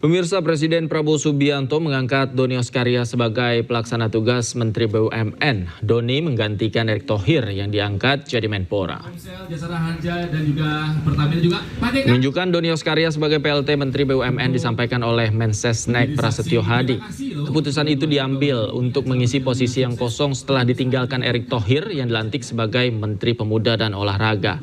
Pemirsa, Presiden Prabowo Subianto mengangkat Doni Oskaria sebagai pelaksana tugas Menteri BUMN. Doni menggantikan Erick Thohir yang diangkat jadi Menpora. Menunjukkan Doni Oskaria sebagai PLT Menteri BUMN disampaikan oleh Mensesnek Prasetyo Hadi. Keputusan itu diambil untuk mengisi posisi yang kosong setelah ditinggalkan Erick Thohir yang dilantik sebagai Menteri Pemuda dan Olahraga.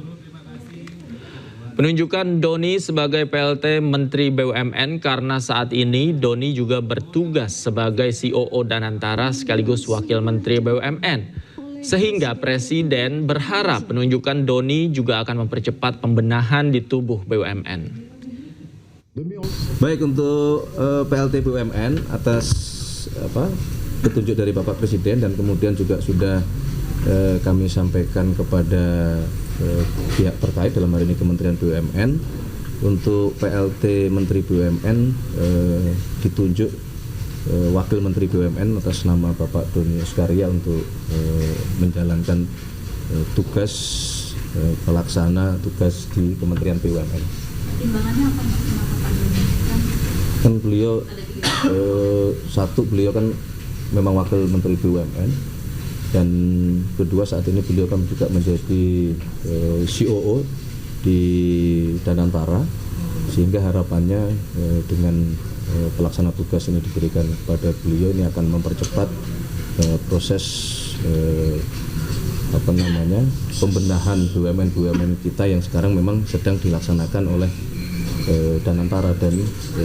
Penunjukan Doni sebagai PLT Menteri BUMN karena saat ini Doni juga bertugas sebagai COO Danantara sekaligus Wakil Menteri BUMN. Sehingga Presiden berharap penunjukan Doni juga akan mempercepat pembenahan di tubuh BUMN. Baik, untuk PLT BUMN atas petunjuk dari Bapak Presiden dan kemudian juga sudah kami sampaikan kepada pihak terkait, dalam hal ini Kementerian BUMN, untuk PLT Menteri BUMN ditunjuk Wakil Menteri BUMN atas nama Bapak Doni Oskaria untuk menjalankan tugas pelaksana tugas di Kementerian BUMN. Timbangannya apa, Pak? Kenapa Pak Doni? Kan beliau beliau kan memang Wakil Menteri BUMN. Dan kedua, saat ini beliau kan juga menjadi COO di Danantara, sehingga harapannya dengan pelaksana tugas ini diberikan kepada beliau ini akan mempercepat proses pembenahan BUMN kita yang sekarang memang sedang dilaksanakan oleh Danantara dan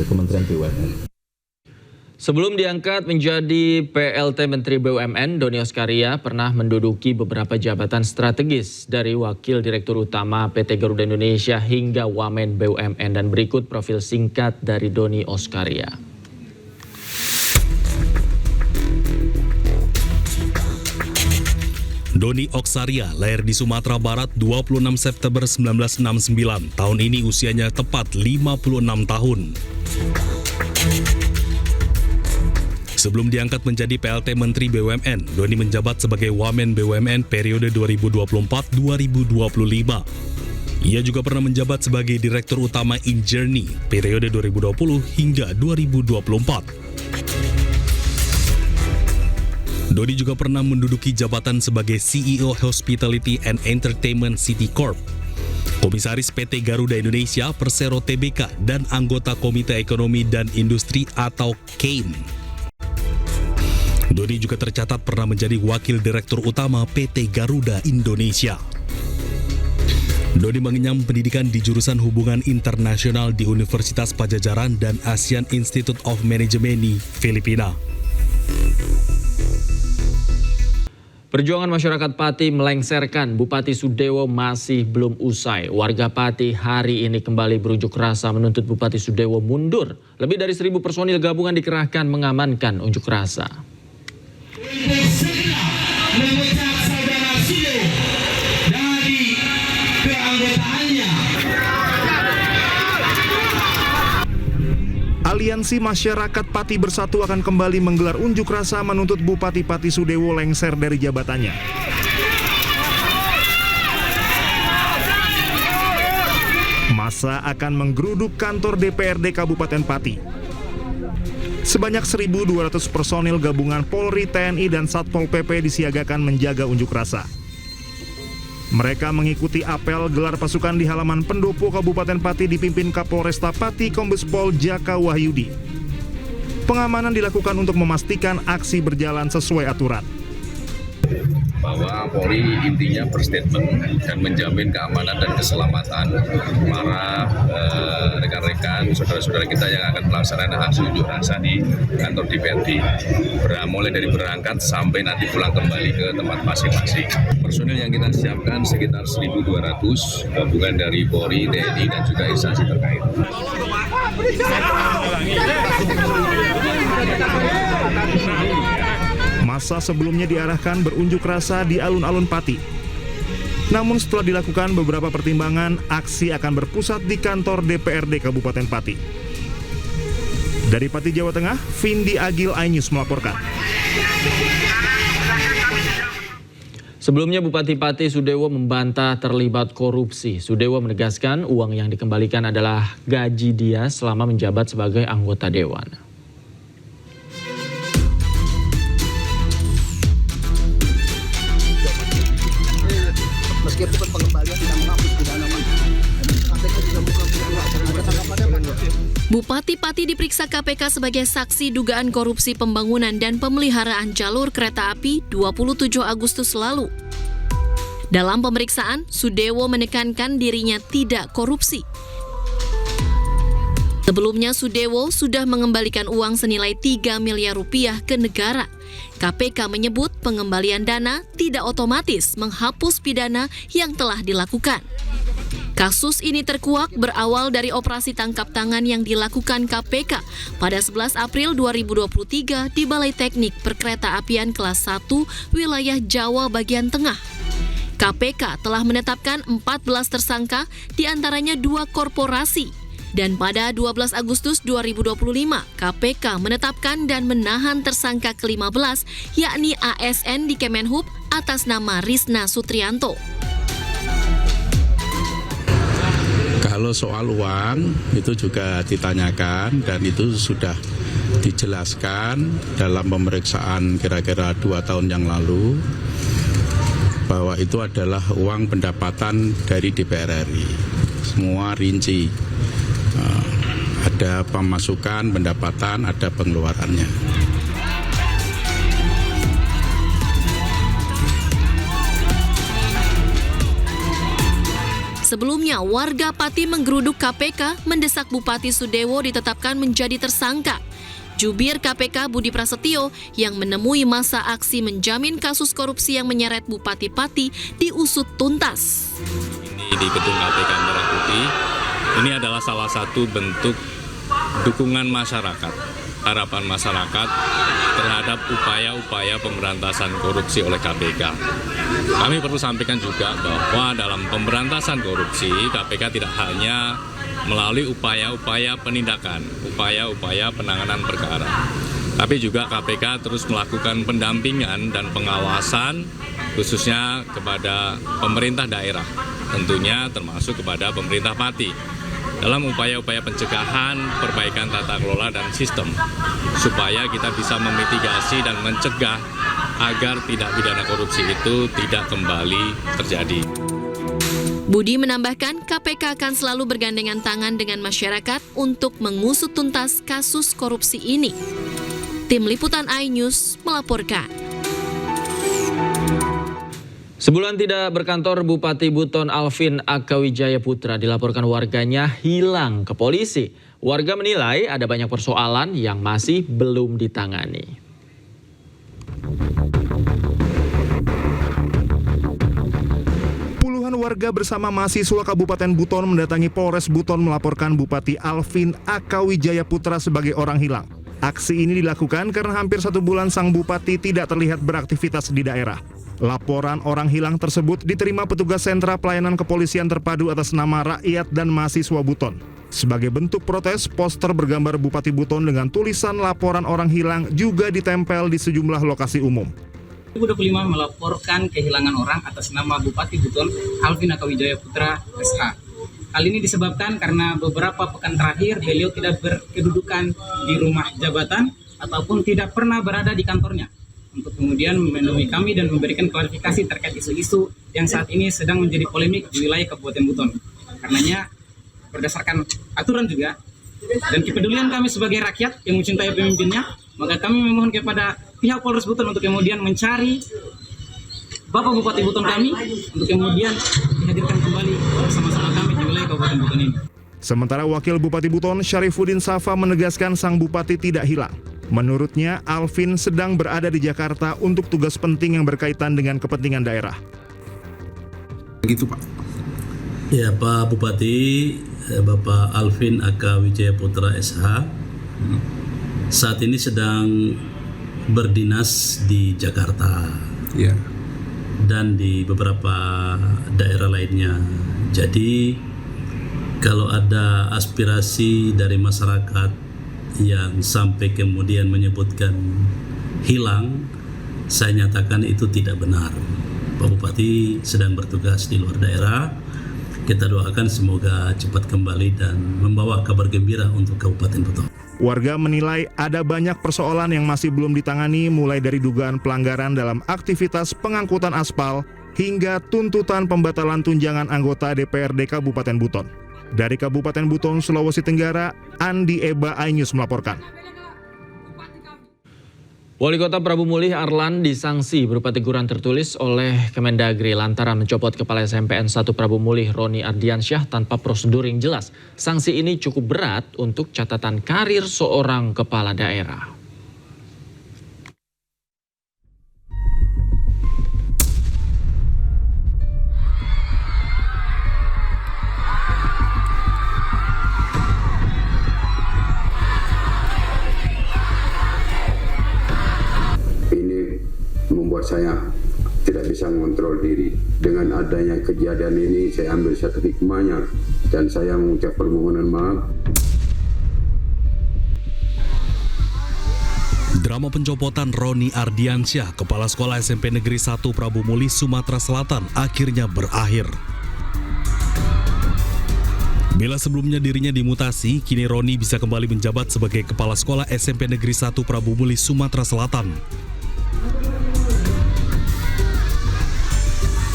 Kementerian BUMN. Sebelum diangkat menjadi PLT Menteri BUMN, Doni Oskaria pernah menduduki beberapa jabatan strategis dari Wakil Direktur Utama PT Garuda Indonesia hingga Wamen BUMN, dan berikut profil singkat dari Doni Oskaria. Doni Oskaria lahir di Sumatera Barat 26 September 1969. Tahun ini usianya tepat 56 tahun. Sebelum diangkat menjadi PLT Menteri BUMN, Doni menjabat sebagai Wamen BUMN periode 2024-2025. Ia juga pernah menjabat sebagai Direktur Utama InJourney periode 2020 hingga 2024. Doni juga pernah menduduki jabatan sebagai CEO Hospitality and Entertainment City Corp, Komisaris PT Garuda Indonesia Persero Tbk, dan anggota Komite Ekonomi dan Industri atau KEIN. Doni juga tercatat pernah menjadi Wakil Direktur Utama PT Garuda Indonesia. Doni mengenyam pendidikan di jurusan Hubungan Internasional di Universitas Padjadjaran dan Asian Institute of Management di Filipina. Perjuangan masyarakat Pati melengsarkan Bupati Sudewo masih belum usai. Warga Pati hari ini kembali berunjuk rasa menuntut Bupati Sudewo mundur. Lebih dari 1.000 personil gabungan dikerahkan mengamankan unjuk rasa. Segera memecat saudara Sudewo dari keanggotaannya. Aliansi Masyarakat Pati Bersatu akan kembali menggelar unjuk rasa menuntut Bupati Pati Sudewo lengser dari jabatannya. Massa akan menggeruduk kantor DPRD Kabupaten Pati. Sebanyak 1.200 personil gabungan Polri, TNI, dan Satpol PP disiagakan menjaga unjuk rasa. Mereka mengikuti apel gelar pasukan di halaman pendopo Kabupaten Pati dipimpin Kapolresta Pati Kombes Pol Jaka Wahyudi. Pengamanan dilakukan untuk memastikan aksi berjalan sesuai aturan. Bahwa Polri intinya berstatement dan menjamin keamanan dan keselamatan para rekan-rekan, saudara-saudara kita yang akan melaksanakan aksi unjuk rasa di kantor DPRD, mulai dari berangkat sampai nanti pulang kembali ke tempat masing-masing. Personil yang kita siapkan sekitar 1.200 gabungan dari Polri, TNI, dan juga instansi terkait. Massa sebelumnya diarahkan berunjuk rasa di alun-alun Pati. Namun setelah dilakukan beberapa pertimbangan, aksi akan berpusat di kantor DPRD Kabupaten Pati. Dari Pati, Jawa Tengah, Vindi Agil, iNews melaporkan. Sebelumnya Bupati Pati Sudewo membantah terlibat korupsi. Sudewo menegaskan uang yang dikembalikan adalah gaji dia selama menjabat sebagai anggota dewan. Meskipun pengembalian tidak menghapus pidana, KPK juga bukan ada tanggapannya, Pak. Bupati Pati diperiksa KPK sebagai saksi dugaan korupsi pembangunan dan pemeliharaan jalur kereta api 27 Agustus lalu. Dalam pemeriksaan, Sudewo menekankan dirinya tidak korupsi. Sebelumnya Sudewo sudah mengembalikan uang senilai 3 miliar rupiah ke negara. KPK menyebut pengembalian dana tidak otomatis menghapus pidana yang telah dilakukan. Kasus ini terkuak berawal dari operasi tangkap tangan yang dilakukan KPK pada 11 April 2023 di Balai Teknik Perkeretaapian kelas 1 wilayah Jawa bagian tengah. KPK telah menetapkan 14 tersangka, diantaranya 2 korporasi. Dan pada 12 Agustus 2025, KPK menetapkan dan menahan tersangka ke-15, yakni ASN di Kemenhub atas nama Risna Sutrianto. Kalau soal uang itu juga ditanyakan dan itu sudah dijelaskan dalam pemeriksaan kira-kira 2 tahun yang lalu bahwa itu adalah uang pendapatan dari DPR RI. Semua rinci. Ada pemasukan, pendapatan, ada pengeluarannya. Sebelumnya, warga Pati menggeruduk KPK mendesak Bupati Sudewo ditetapkan menjadi tersangka. Jubir KPK Budi Prasetyo yang menemui masa aksi menjamin kasus korupsi yang menyeret Bupati Pati diusut tuntas. Ini di gedung KPK Merah Putih, ini adalah salah satu bentuk dukungan masyarakat, harapan masyarakat terhadap upaya-upaya pemberantasan korupsi oleh KPK. Kami perlu sampaikan juga bahwa dalam pemberantasan korupsi, KPK tidak hanya melalui upaya-upaya penindakan, upaya-upaya penanganan perkara, tapi juga KPK terus melakukan pendampingan dan pengawasan khususnya kepada pemerintah daerah, tentunya termasuk kepada pemerintah Pati, dalam upaya-upaya pencegahan, perbaikan tata kelola dan sistem, supaya kita bisa memitigasi dan mencegah agar tindak pidana korupsi itu tidak kembali terjadi. Budi menambahkan KPK akan selalu bergandengan tangan dengan masyarakat untuk mengusut tuntas kasus korupsi ini. Tim Liputan iNews melaporkan. Sebulan tidak berkantor, Bupati Buton Alvin Akawijaya Putra dilaporkan warganya hilang ke polisi. Warga menilai ada banyak persoalan yang masih belum ditangani. Puluhan warga bersama mahasiswa Kabupaten Buton mendatangi Polres Buton melaporkan Bupati Alvin Akawijaya Putra sebagai orang hilang. Aksi ini dilakukan karena hampir 1 bulan sang bupati tidak terlihat beraktivitas di daerah. Laporan orang hilang tersebut diterima petugas sentra pelayanan kepolisian terpadu atas nama rakyat dan mahasiswa Buton. Sebagai bentuk protes, poster bergambar Bupati Buton dengan tulisan laporan orang hilang juga ditempel di sejumlah lokasi umum. 2025 melaporkan kehilangan orang atas nama Bupati Buton Alvin Akawijaya Putra SH. Hal ini disebabkan karena beberapa pekan terakhir beliau tidak berkedudukan di rumah jabatan ataupun tidak pernah berada di kantornya, untuk kemudian menemui kami dan memberikan klarifikasi terkait isu-isu yang saat ini sedang menjadi polemik di wilayah Kabupaten Buton. Karenanya berdasarkan aturan juga dan kepedulian kami sebagai rakyat yang mencintai pemimpinnya, maka kami memohon kepada pihak Polres Buton untuk kemudian mencari Bapak Bupati Buton kami untuk kemudian dihadirkan kembali bersama-sama kami di wilayah Kabupaten Buton ini. Sementara Wakil Bupati Buton Syarifuddin Safa menegaskan sang bupati tidak hilang. Menurutnya, Alvin sedang berada di Jakarta untuk tugas penting yang berkaitan dengan kepentingan daerah. Begitu, Pak. Ya, Pak Bupati, Bapak Alvin Akawijaya Putra SH saat ini sedang berdinas di Jakarta. Ya. Dan di beberapa daerah lainnya. Jadi kalau ada aspirasi dari masyarakat yang sampai kemudian menyebutkan hilang, saya nyatakan itu tidak benar. Pak Bupati sedang bertugas di luar daerah. Kita doakan semoga cepat kembali dan membawa kabar gembira untuk Kabupaten Buton. Warga menilai ada banyak persoalan yang masih belum ditangani, mulai dari dugaan pelanggaran dalam aktivitas pengangkutan aspal hingga tuntutan pembatalan tunjangan anggota DPRD Kabupaten Buton. Dari Kabupaten Buton, Sulawesi Tenggara, Andi Eba, iNews melaporkan. Wali Kota Prabu Mulih Arlan disangsi berupa teguran tertulis oleh Kemendagri lantaran mencopot Kepala SMPN 1 Prabu Mulih Roni Ardiansyah tanpa prosedur yang jelas. Sanksi ini cukup berat untuk catatan karir seorang kepala daerah. Membuat saya tidak bisa mengontrol diri. Dengan adanya kejadian ini, saya ambil satu hikmahnya dan saya mengucap permohonan maaf. Drama pencopotan Roni Ardiansyah, Kepala Sekolah SMP Negeri 1 Prabu Mulih, Sumatera Selatan, akhirnya berakhir. Bila sebelumnya dirinya dimutasi, kini Roni bisa kembali menjabat sebagai Kepala Sekolah SMP Negeri 1 Prabu Mulih, Sumatera Selatan.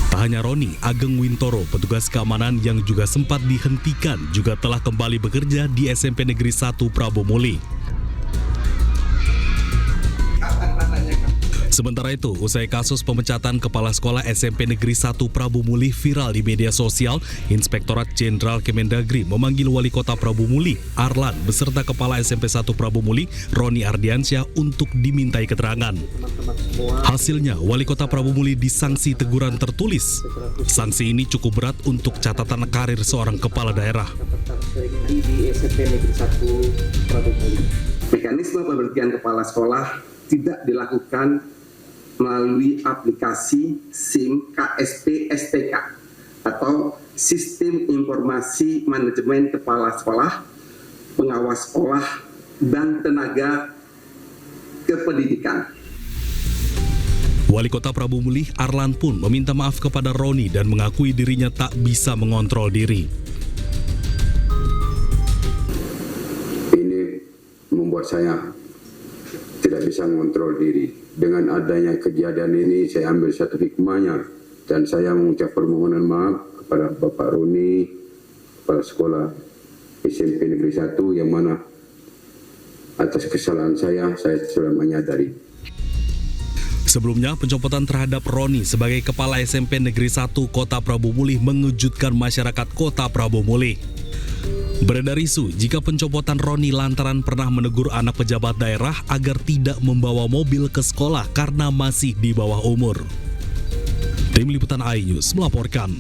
Tak hanya Roni, Ageng Wintoro, petugas keamanan yang juga sempat dihentikan, juga telah kembali bekerja di SMP Negeri 1 Prabu Mulih. Sementara itu, usai kasus pemecatan Kepala Sekolah SMP Negeri 1 Prabu Mulih viral di media sosial, Inspektorat Jenderal Kemendagri memanggil Wali Kota Prabu Mulih, Arlan, beserta Kepala SMP 1 Prabu Mulih, Roni Ardiansyah, untuk dimintai keterangan. Hasilnya, Wali Kota Prabu Mulih disangsi teguran tertulis. Sanksi ini cukup berat untuk catatan karir seorang kepala daerah. Mekanisme pemberhentian kepala sekolah tidak dilakukan melalui aplikasi SIM KSP STK atau Sistem Informasi Manajemen Kepala Sekolah, Pengawas Sekolah, dan Tenaga Kependidikan. Wali Kota Prabu Mulih, Arlan, pun meminta maaf kepada Roni dan mengakui dirinya tak bisa mengontrol diri. Ini membuat saya tidak bisa mengontrol diri. Dengan adanya kejadian ini, saya ambil satu hikmahnya dan saya mengucap permohonan maaf kepada Bapak Roni, Kepala Sekolah SMP Negeri 1, yang mana atas kesalahan saya sudah menyadari. Sebelumnya, pencopotan terhadap Roni sebagai Kepala SMP Negeri 1 Kota Prabu Mulih mengejutkan masyarakat Kota Prabu Mulih. Beredar isu jika pencopotan Roni lantaran pernah menegur anak pejabat daerah agar tidak membawa mobil ke sekolah karena masih di bawah umur. Tim Liputan iNews melaporkan.